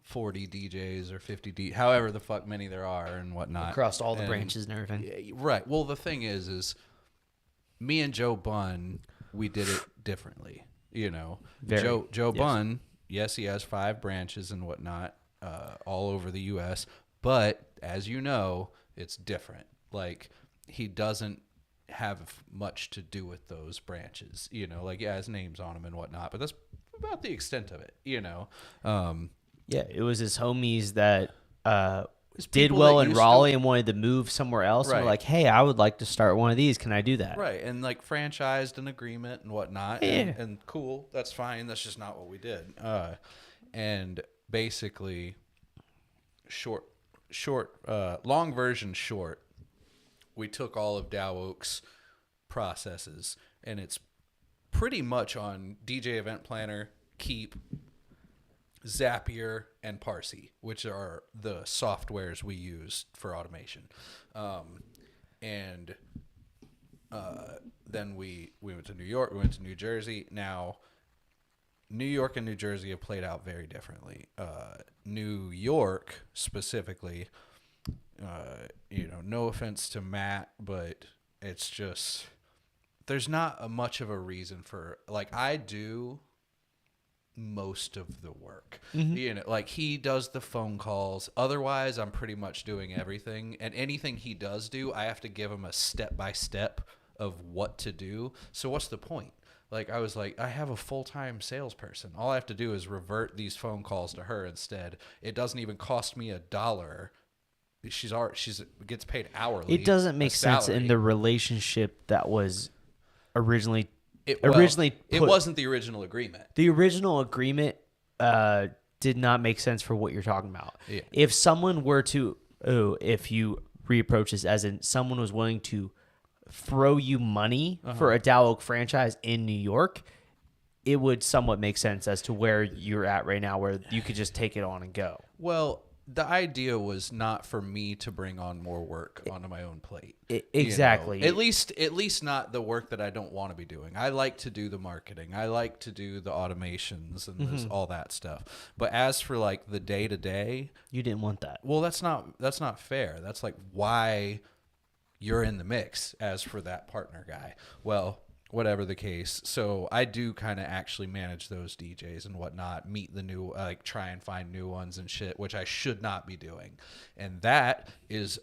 40 DJs or 50 however the fuck many there are and whatnot Across all the branches and everything. Right. Well, the thing is me and Joe Bunn, we did it differently. Joe yes. Bunn, yes, he has 5 branches and whatnot all over the U.S., but as you know, it's different. Like he doesn't have much to do with those branches, like his name's on them and whatnot, but that's about the extent of it, Yeah, it was his homies that did well in Raleigh and wanted to move somewhere else. Right. And were like, hey, I would like to start one of these. Can I do that? Right, and like franchised an agreement and whatnot, Yeah. and cool, that's fine. That's just not what we did. And basically, long version short, we took all of Dow Oak's processes, and it's pretty much on DJ Event Planner, Keep, Zapier, and Parsi, which are the softwares we use for automation. And then we went to New York, we went to New Jersey. Now, New York and New Jersey have played out very differently. New York specifically, no offense to Matt, but it's just there's not much of a reason for, like, I do most of the work. Like he does the phone calls. Otherwise, I'm pretty much doing everything. And anything he does do, I have to give him a step-by-step of what to do. So what's the point? Like, I was like, I have a full-time salesperson. All I have to do is revert these phone calls to her instead. It doesn't even cost me $1. She's gets paid hourly. It doesn't make sense in the relationship that was originally it put, wasn't the original agreement. The original agreement did not make sense for what you're talking about. Yeah. If someone were to, if you reapproach this as in someone was willing to throw you money for a Dow Oak franchise in New York, it would somewhat make sense as to where you're at right now, where you could just take it on and go. Well, the idea was not for me to bring on more work onto my own plate. Exactly. At least not the work that I don't want to be doing. I like to do the marketing. I like to do the automations and all that stuff. But as for like the day to day, you didn't want that. Well, that's not fair. That's like why you're in the mix as for that partner guy. Well, whatever the case. So I do kind of actually manage those DJs and whatnot, meet the new, like try and find new ones and shit, which I should not be doing. And that is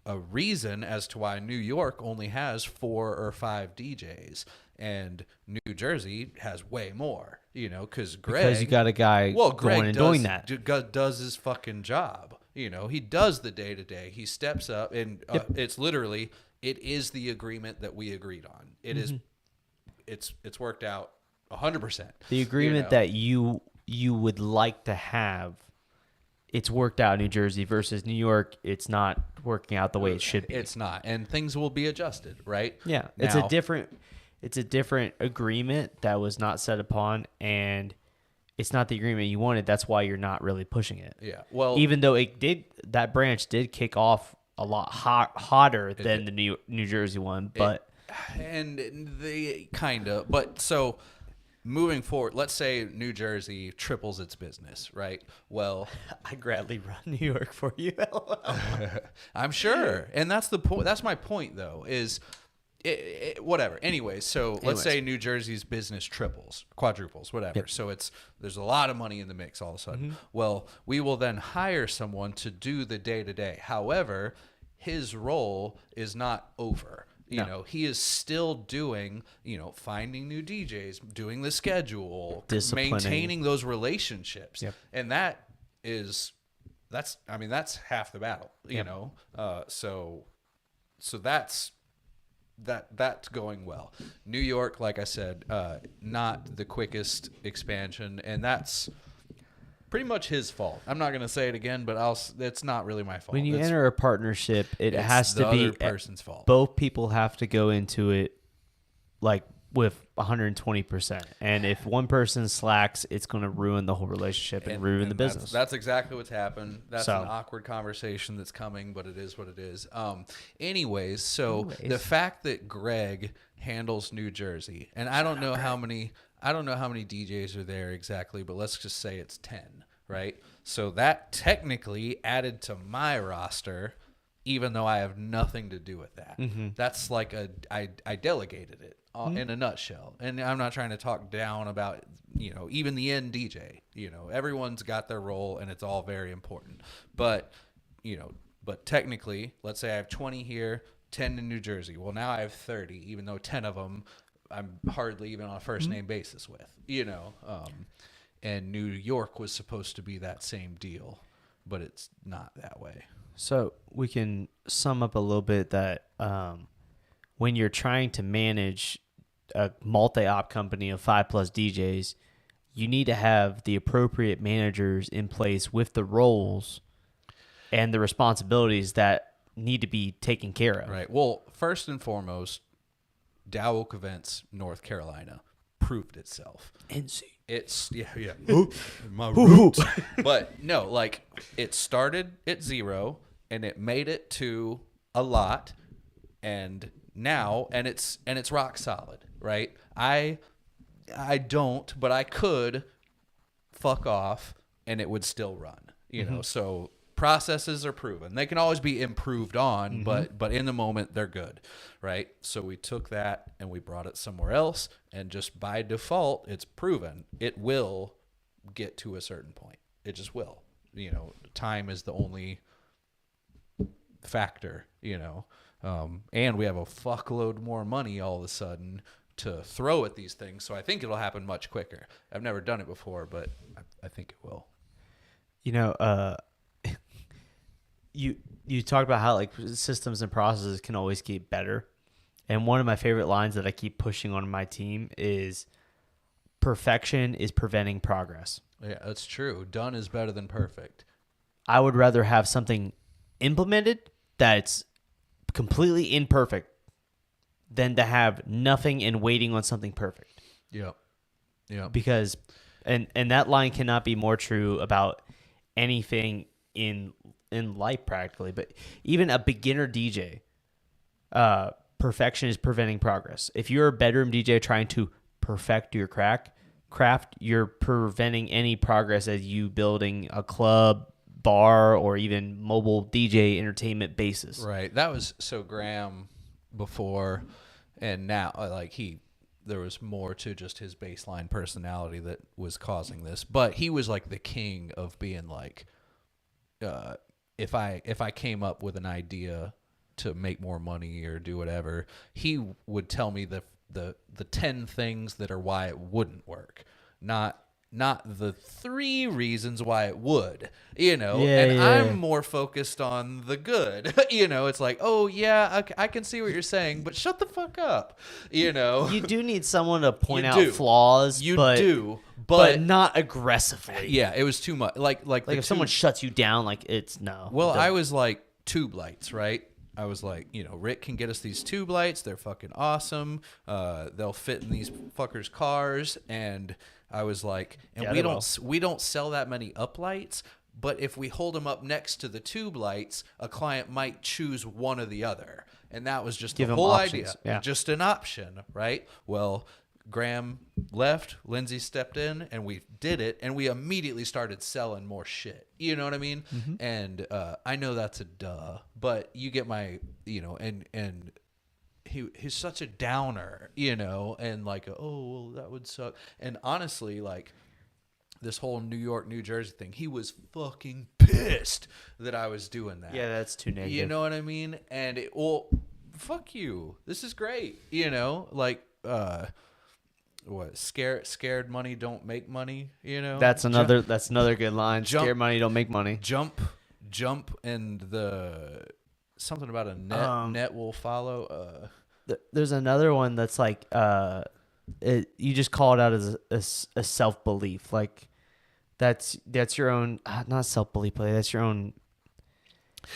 a reason as to why New York only has 4 or 5 DJs and New Jersey has way more, because you got a guy going and doing that. Does his fucking job. He does the day to day. He steps up and it's literally, it is the agreement that we agreed on. It is. It's worked out 100%. The agreement that you would like to have, it's worked out in New Jersey versus New York. It's not working out the way it should be. It's not, and things will be adjusted, right? Yeah, it's a different agreement that was not set upon, and it's not the agreement you wanted. That's why you're not really pushing it. Yeah. Well, even though that branch did kick off a lot hotter than the New Jersey one, but. And they kind of, but so moving forward, let's say New Jersey triples its business, right? Well, I'd gladly run New York for you. I'm sure. And that's the point. That's my point though, is Whatever. Anyway, so let's say New Jersey's business triples, quadruples, whatever. Yep. So there's a lot of money in the mix all of a sudden. Well, we will then hire someone to do the day-to-day. However, his role is not over. You know, he is still doing, finding new DJs, doing the schedule, maintaining those relationships. Yep. And that's half the battle, you know? So that's going well. New York, like I said, not the quickest expansion, and that's pretty much his fault. I'm not going to say it again, but it's not really my fault. When you enter a partnership, it has to be the other person's fault. Both people have to go into it like with 120%. And if one person slacks, it's going to ruin the whole relationship and ruin the business. That's exactly what's happened. That's an awkward conversation that's coming, but it is what it is. Anyways, the fact that Greg handles New Jersey, and I don't know how many DJs are there exactly, but let's just say it's 10, right? So that technically added to my roster, even though I have nothing to do with that. That's like I delegated it in a nutshell. And I'm not trying to talk down about, even the end DJ. Everyone's got their role and it's all very important. But technically, let's say I have 20 here, 10 in New Jersey. Well, now I have 30, even though 10 of them I'm hardly even on a first name basis with, and New York was supposed to be that same deal, but it's not that way. So we can sum up a little bit that when you're trying to manage a multi-op company of 5+ DJs, you need to have the appropriate managers in place with the roles and the responsibilities that need to be taken care of. Right. Well, first and foremost, Dow Oak Events, North Carolina, proved itself. NC. It's my roots. But no, like it started at 0 and it made it to a lot, and it's rock solid, right? I don't, but I could fuck off and it would still run, you know. So processes are proven. They can always be improved on, but in the moment they're good, right? So we took that and we brought it somewhere else, and just by default, it's proven it will get to a certain point. It just will. Time is the only factor, and we have a fuckload more money all of a sudden to throw at these things. So I think it'll happen much quicker. I've never done it before, but I think it will. You talked about how like systems and processes can always get better. And one of my favorite lines that I keep pushing on my team is perfection is preventing progress. Yeah, that's true. Done is better than perfect. I would rather have something implemented that's completely imperfect than to have nothing and waiting on something perfect. Yeah. Yeah. Because and that line cannot be more true about anything in life practically, but even a beginner DJ, perfection is preventing progress. If you're a bedroom DJ trying to perfect your craft, you're preventing any progress as you building a club, bar, or even mobile DJ entertainment basis. Right. That was so Graham before, and now there was more to just his baseline personality that was causing this, but he was like the king of being like, if I came up with an idea to make more money or do whatever, he would tell me the 10 things that are why it wouldn't work, not the 3 reasons why it would, I'm more focused on the good. It's like, oh yeah, I can see what you're saying, but shut the fuck up. You do need someone to point out flaws. But not aggressively. Yeah, it was too much. Like if someone shuts you down, like it's no. Well, I was like tube lights, right? I was like, Rick can get us these tube lights. They're fucking awesome. They'll fit in these fuckers' cars, and I was like, we don't sell that many up lights. But if we hold them up next to the tube lights, a client might choose one or the other, and that was just the whole idea. Yeah. Just an option, right? Well, Graham left, Lindsay stepped in, and we did it, and we immediately started selling more shit. You know what I mean? And I know that's a duh, but you get my, and he's such a downer, you know, and like, oh, well, that would suck. And honestly, like, this whole New York, New Jersey thing, he was fucking pissed that I was doing that. Yeah, that's too negative. You know what I mean? And well, fuck you. This is great. You know, like, what? Scared money don't make money. You know, That's another good line. Jump- Scared money don't make money. Jump, and the something about a net will follow. There's another one that's like you just call it out as a self belief. Like that's your own not self belief, but that's your own.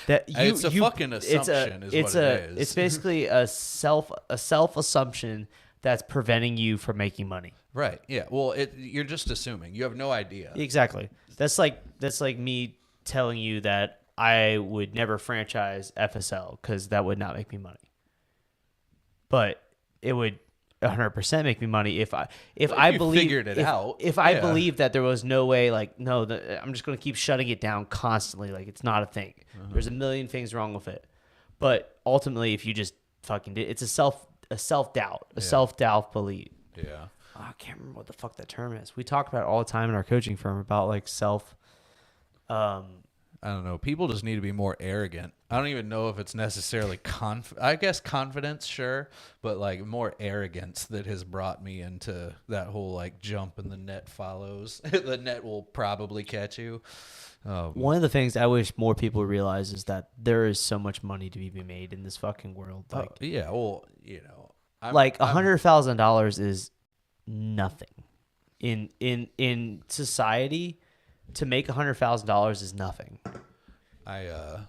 It's a fucking assumption. It's basically a self assumption that's preventing you from making money. Right. Yeah. Well, you're just assuming. You have no idea. Exactly. That's like me telling you that I would never franchise FSL because that would not make me money. But it would 100% make me money if I figured it out. If I believe that there was no way, like, no, I'm just going to keep shutting it down constantly. Like, it's not a thing. There's a million things wrong with it. But ultimately, if you just fucking did, it's a self-doubt belief. Yeah. Oh, I can't remember what the fuck that term is. We talk about it all the time in our coaching firm about like I don't know. People just need to be more arrogant. I don't even know if it's necessarily I guess confidence, sure, but like more arrogance that has brought me into that whole like jump and the net follows. The net will probably catch you. One of the things I wish more people realize is that there is so much money to be made in this fucking world. Like, yeah, well, you know, $100,000 is nothing in society. To make $100,000 is nothing. I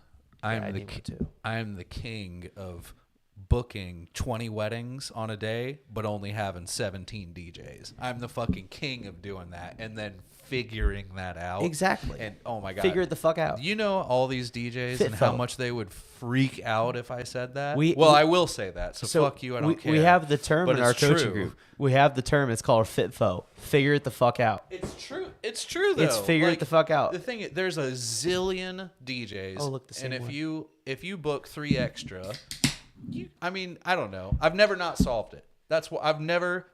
am the king of booking 20 weddings on a day, but only having 17 DJs. I'm the fucking king of doing that, and then figuring that out. Exactly. And oh my god, figure it the fuck out. You know all these DJs and how much they would freak out if I said that. I will say that. So fuck you. I don't care. We have the term but in our coaching group. We have the term. It's called FitFo. Figure it the fuck out. It's true. It's true though. It's figure it the fuck out. The thing is, there's a zillion DJs. Oh, look, the same and one. if you book 3 extra, I mean, I don't know. I've never not solved it. That's what I've never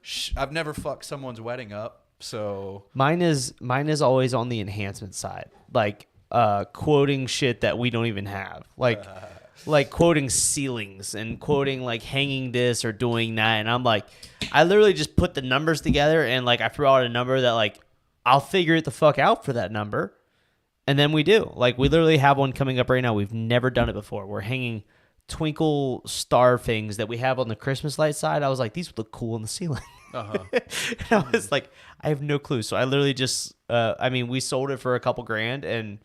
fucked someone's wedding up. So mine is always on the enhancement side, like quoting shit that we don't even have, like quoting ceilings and quoting like hanging this or doing that, and I'm like, I literally just put the numbers together and like I throw out a number that like I'll figure it the fuck out for that number, and then we do. Like we literally have one coming up right now. We've never done it before. We're hanging twinkle star things that we have on the Christmas light side. I was like, these would look cool on the ceiling. And I was like, I have no clue. So I literally just, we sold it for a couple grand, and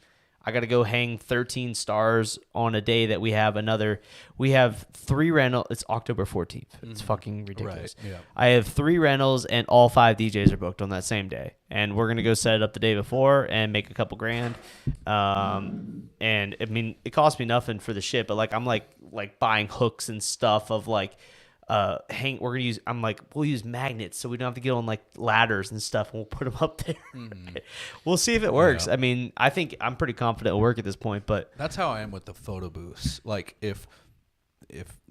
I got to go hang 13 stars on a day that we have 3 rentals. It's October 14th. It's fucking ridiculous. Right, yeah. I have 3 rentals, and all 5 DJs are booked on that same day. And we're going to go set it up the day before and make a couple grand. And I mean, it cost me nothing for the shit, but like, I'm like buying hooks and stuff of like, we'll use magnets so we don't have to get on like ladders and stuff, and we'll put them up there. We'll see if it works. Yeah. I mean, I think I'm pretty confident it'll work at this point, but that's how I am with the photo booths. Like if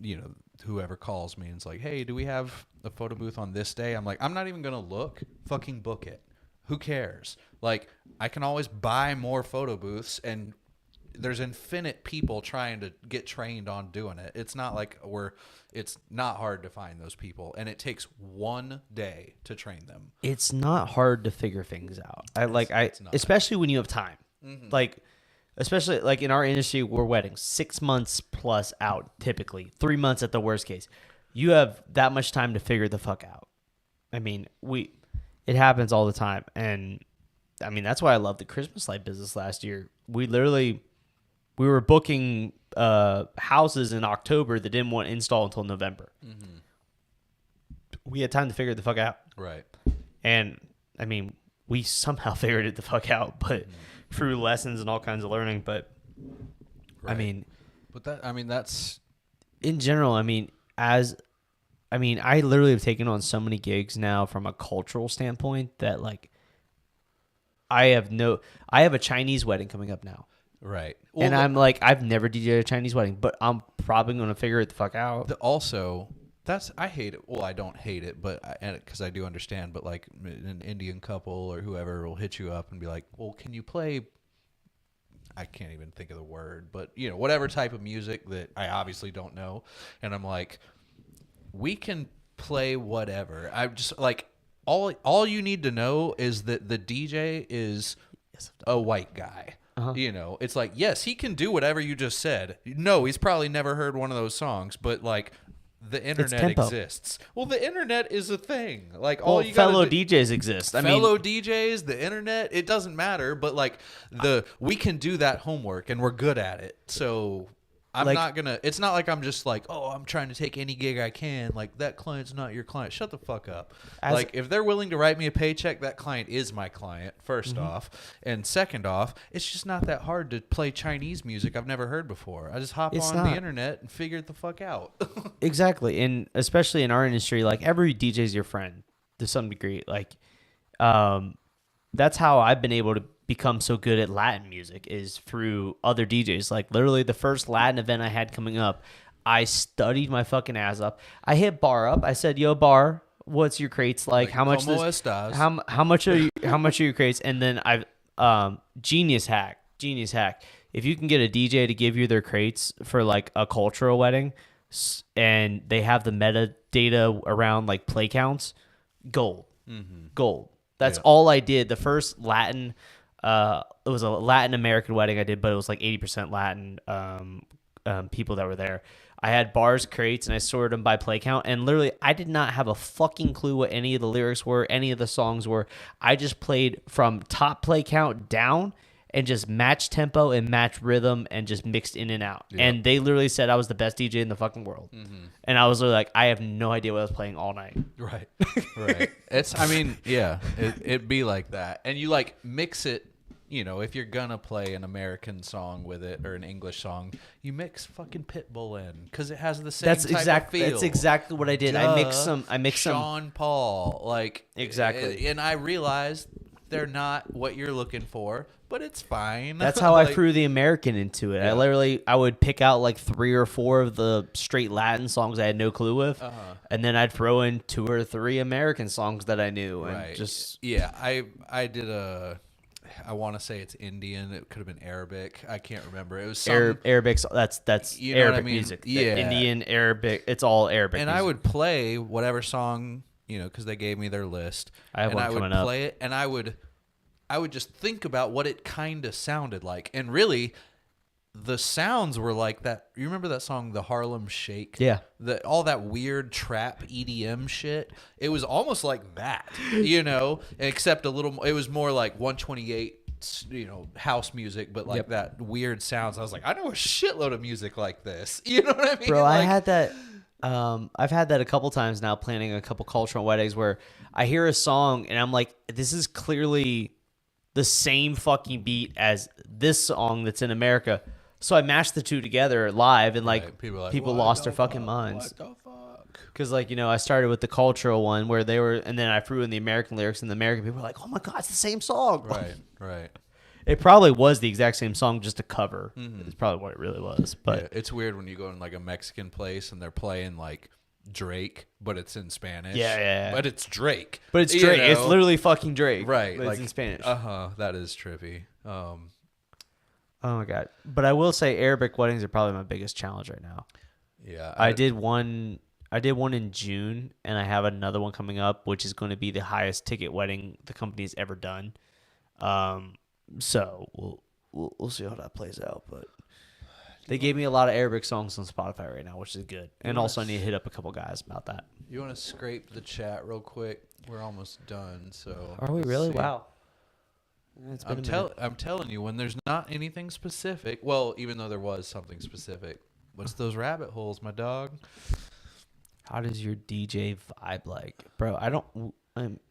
you know, whoever calls me and it's like, hey, do we have a photo booth on this day? I'm like, I'm not even gonna look. Fucking book it. Who cares? Like, I can always buy more photo booths, and there's infinite people trying to get trained on doing it. It's not like it's not hard to find those people, and it takes 1 day to train them. It's not hard to figure things out. Especially when you have time. Mm-hmm. Like, especially like in our industry, we're weddings 6 months plus out, typically 3 months at the worst case. You have that much time to figure the fuck out. I mean, it happens all the time, and I mean that's why I love the Christmas light business. Last year, we were booking houses in October that didn't want to install until November. Mm-hmm. We had time to figure it the fuck out. Right. And I mean, we somehow figured it the fuck out, but through lessons and all kinds of learning. But right. That's in general. I literally have taken on so many gigs now from a cultural standpoint that like I have a Chinese wedding coming up now. Right. And Well, I'm like, I've never DJed a Chinese wedding, but I'm probably going to figure it the fuck out. also, I hate it. Well, I don't hate it, but because I do understand. But like an Indian couple or whoever will hit you up and be like, "Well, can you play?" I can't even think of the word, but whatever type of music that I obviously don't know, and I'm like, we can play whatever. I'm just like, all you need to know is that the DJ is a white guy. It's like, yes, he can do whatever you just said. No, he's probably never heard one of those songs, but like the internet exists. Well, the internet is a thing. Like all you fellow DJs exist. Fellow DJs, the internet, it doesn't matter, but like we can do that homework and we're good at it. So I'm not gonna. It's not like I'm just like, oh, I'm trying to take any gig I can. Like that client's not your client. Shut the fuck up. Like if they're willing to write me a paycheck, that client is my client. First off, and second off, it's just not that hard to play Chinese music I've never heard before. I just hop on the internet and figure it the fuck out. Exactly, and especially in our industry, like every DJ is your friend to some degree. Like, that's how I've been able to become so good at Latin music is through other DJs. Like literally the first Latin event I had coming up, I studied my fucking ass up. I hit Bar up. I said, "Yo, Bar, what's your crates like? How much how much are your crates?" And then I've genius hack. If you can get a DJ to give you their crates for like a cultural wedding and they have the metadata around like play counts, gold. Gold. That's all I did. The first Latin it was a Latin American wedding I did, but it was like 80% Latin people that were there. I had Bar's crates and I sorted them by play count, and literally I did not have a fucking clue what any of the lyrics were, any of the songs were. I just played from top play count down and just matched tempo and matched rhythm and just mixed in and out. Yep. And they literally said I was the best DJ in the fucking world. And I was literally like, I have no idea what I was playing all night. Right. It'd be like that. And you like mix it. If you're gonna play an American song with it or an English song, you mix fucking Pitbull in because it has the same type of feel. That's exactly what I did. I mixed some Sean Paul, like exactly. And I realized they're not what you're looking for, but it's fine. That's how I threw the American into it. Yeah. I would pick out like 3 or 4 of the straight Latin songs I had no clue with, and then I'd throw in 2 or 3 American songs that I knew, and just I did I want to say it's Indian. It could have been Arabic. I can't remember. It was some Arabic's. That's Arabic music. Yeah, Indian, Arabic. It's all Arabic. And music. I would play whatever song, because they gave me their list. I would play it, and I would just think about what it kind of sounded like, and really, the sounds were like that. You remember that song, The Harlem Shake? Yeah. All that weird trap EDM shit. It was almost like that, except a little. It was more like 128, house music, but like that weird sounds. I was like, I know a shitload of music like this. You know what I mean? Bro, like, I had that. I've had that a couple times now, planning a couple cultural weddings where I hear a song and I'm like, this is clearly the same fucking beat as this song that's in America. So I mashed the two together live, and like people lost their fucking minds. What the fuck? Because I started with the cultural one where they were, and then I threw in the American lyrics, and the American people were like, "Oh my god, it's the same song!" Right. It probably was the exact same song, just a cover. It's probably what it really was. But it's weird when you go in like a Mexican place and they're playing like Drake, but it's in Spanish. Yeah. But it's Drake. It's literally fucking Drake. Right. But it's in Spanish. That is trippy. Oh my god! But I will say, Arabic weddings are probably my biggest challenge right now. Yeah, I did one in June, and I have another one coming up, which is going to be the highest ticket wedding the company's ever done. So we'll see how that plays out. But they gave me a lot of Arabic songs on Spotify right now, which is good. And also, I need to hit up a couple guys about that. You want to scrape the chat real quick? We're almost done. So are we really? See. Wow. I'm telling you, when there's not anything specific, well, even though there was something specific, what's those rabbit holes, my dog? How does your DJ vibe like? Bro,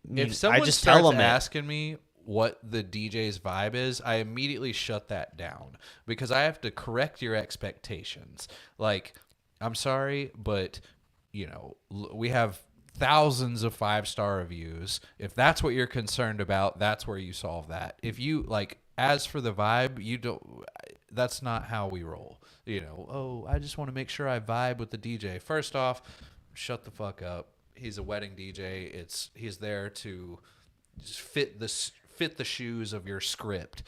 if someone starts asking me what the DJ's vibe is, I immediately shut that down because I have to correct your expectations. Like, I'm sorry, but, we have thousands of 5-star reviews. If that's what you're concerned about, that's where you solve that. If you as for the vibe, that's not how we roll. Oh, I just want to make sure I vibe with the DJ. First off, shut the fuck up. He's a wedding DJ. He's there to just fit the shoes of your script.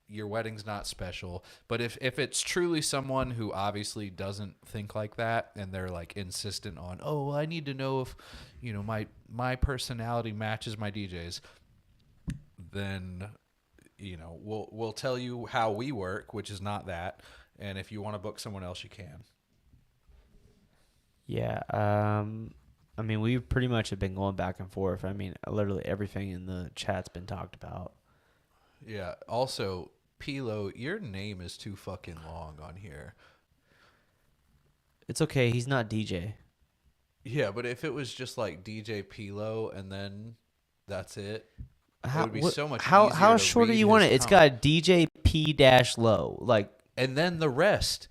Your wedding's not special. But if it's truly someone who obviously doesn't think like that, and they're like insistent on, oh, I need to know if my personality matches my DJ's, then we'll tell you how we work, which is not that. And if you want to book someone else, you can. Yeah. I mean, we pretty much have been going back and forth. I mean, literally everything in the chat's been talked about. Yeah. Also, Pilo, your name is too fucking long on here. It's okay. He's not DJ. Yeah, but if it was just like DJ Pilo and then that's it, it would be so much easier. How short do you want it? It's got DJ P-Low. Like, and then the rest.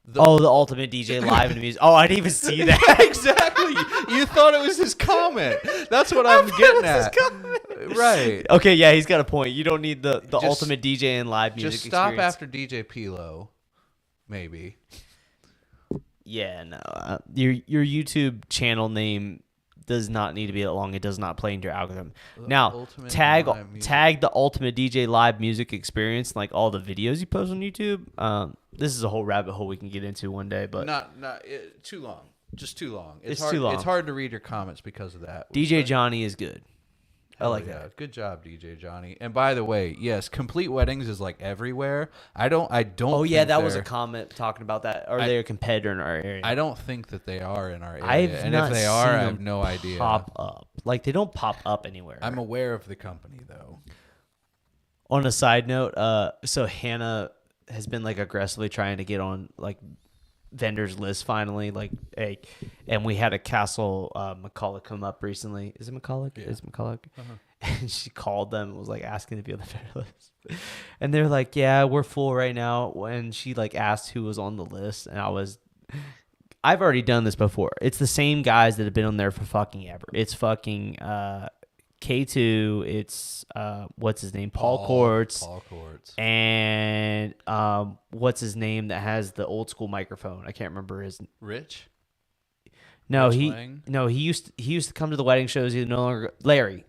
The ultimate DJ live in music. Oh, I didn't even see that. Exactly. You thought it was his comment. That's what I'm getting at. Right. Okay, yeah, he's got a point. You don't need the ultimate DJ in live music. Just stop experience. after DJ Pilo, maybe. Yeah, no. Your YouTube channel name does not need to be that long. It does not play into your algorithm. Now, tag the ultimate DJ live music experience, like all the videos you post on YouTube. This is a whole rabbit hole we can get into one day, but not too long. Just too long. It's too long. It's hard to read your comments because of that. DJ Johnny is good. I like that. Good job, DJ Johnny. And by the way, yes, Complete Weddings is like everywhere. I don't. Oh yeah, that was a comment talking about that. Are they a competitor in our area? I don't think that they are in our area. And if they are, I have no idea. Pop up. Like they don't pop up anywhere. I'm aware of the company though. On a side note, so Hannah has been like aggressively trying to get on like vendors list finally, and we had a Castle McCulloch come up recently. Is it McCulloch? Yeah. Is it McCulloch? Uh-huh. And she called them and was like asking to be on the vendor list, and they're like, yeah, we're full right now. When she like asked who was on the list, and I've already done this before. It's the same guys that have been on there for fucking ever. It's fucking K2, it's what's his name, Paul Quartz, and what's his name that has the old school microphone? I can't remember his. Rich. No, Rich he Lang? no he used to come to the wedding shows. He's no longer Larry.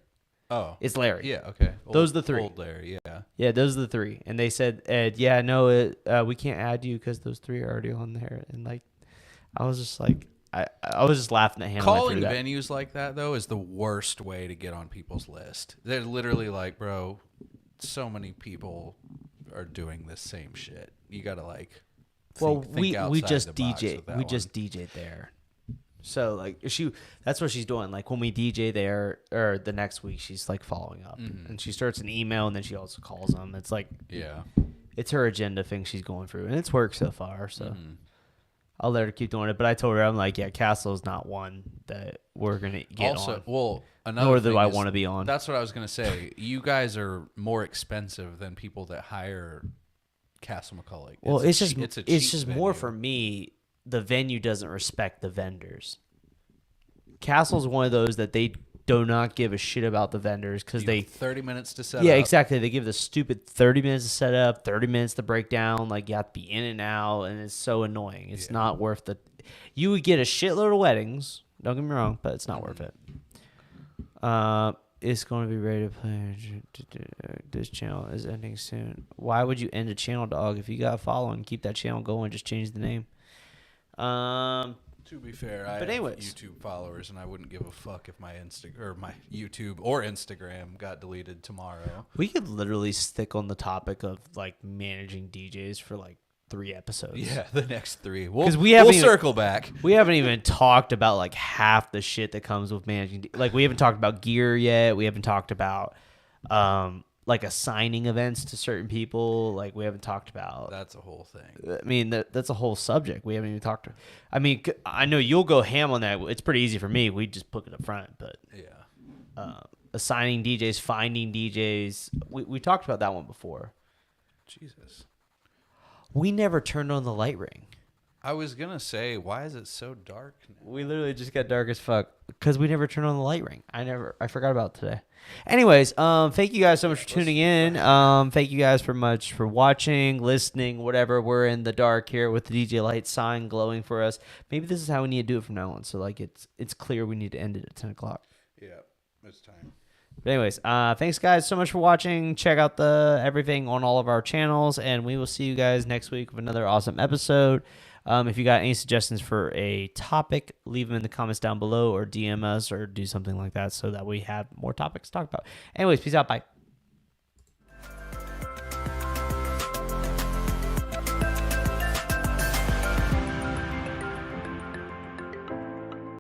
Oh, it's Larry. Yeah, okay. Those are the three. Old Larry, yeah. Yeah, those are the three. And they said, yeah, no, we can't add you because those three are already on there. And like, I was just like. I was just laughing at him. Calling venues like that, though, is the worst way to get on people's list. They're literally like, bro, so many people are doing this same shit. You got to like think we just outside the box DJ. with that We one. just DJ'd there. So like that's what she's doing. Like when we DJ there or the next week, she's like following up. And she starts an email and then she also calls them. It's like, yeah, it's her agenda thing she's going through. And it's worked so far. So. I'll let her keep doing it, but I told her, I'm like, yeah, Castle's not one that we're gonna get on. Well, nor do I want to be on. That's what I was gonna say. You guys are more expensive than people that hire Castle McCulloch. Well, it's just venue. more for me. The venue doesn't respect the vendors. Castle's one of those that they do not give a shit about the vendors because they 30 minutes to set up. Yeah, exactly. They give the stupid 30 minutes to set up, 30 minutes to break down. Like you have to be in and out, and it's so annoying. It's not worth the. You would get a shitload of weddings. Don't get me wrong, but it's not worth it. It's going to be ready to play. This channel is ending soon. Why would you end a channel, dog? If you got a following, keep that channel going. Just change the name. To be fair, I have anyways. YouTube followers, and I wouldn't give a fuck if my YouTube or Instagram got deleted tomorrow. We could literally stick on the topic of like managing DJs for like 3 episodes. Yeah, the next 3. We'll circle back. We haven't even talked about like half the shit that comes with managing. Like we haven't talked about gear yet. We haven't talked about like assigning events to certain people. Like we haven't talked about. That's a whole thing. I mean, that's a whole subject. We haven't even talked. I mean, I know you'll go ham on that. It's pretty easy for me. We just put it up front. But yeah, assigning DJs, finding DJs. We talked about that one before. Jesus. We never turned on the light ring. I was gonna say, why is it so dark now? We literally just got dark as fuck. Because we never turned on the light ring. I forgot about today. Anyways, thank you guys so much for tuning in. Thank you guys for watching, listening, whatever. We're in the dark here with the DJ light sign glowing for us. Maybe this is how we need to do it from now on. So like it's clear we need to end it at 10 o'clock. Yeah, it's time. But anyways, thanks guys so much for watching. Check out the everything on all of our channels, and we will see you guys next week with another awesome episode. If you got any suggestions for a topic, leave them in the comments down below or DM us or do something like that so that we have more topics to talk about. Anyways, peace out. Bye.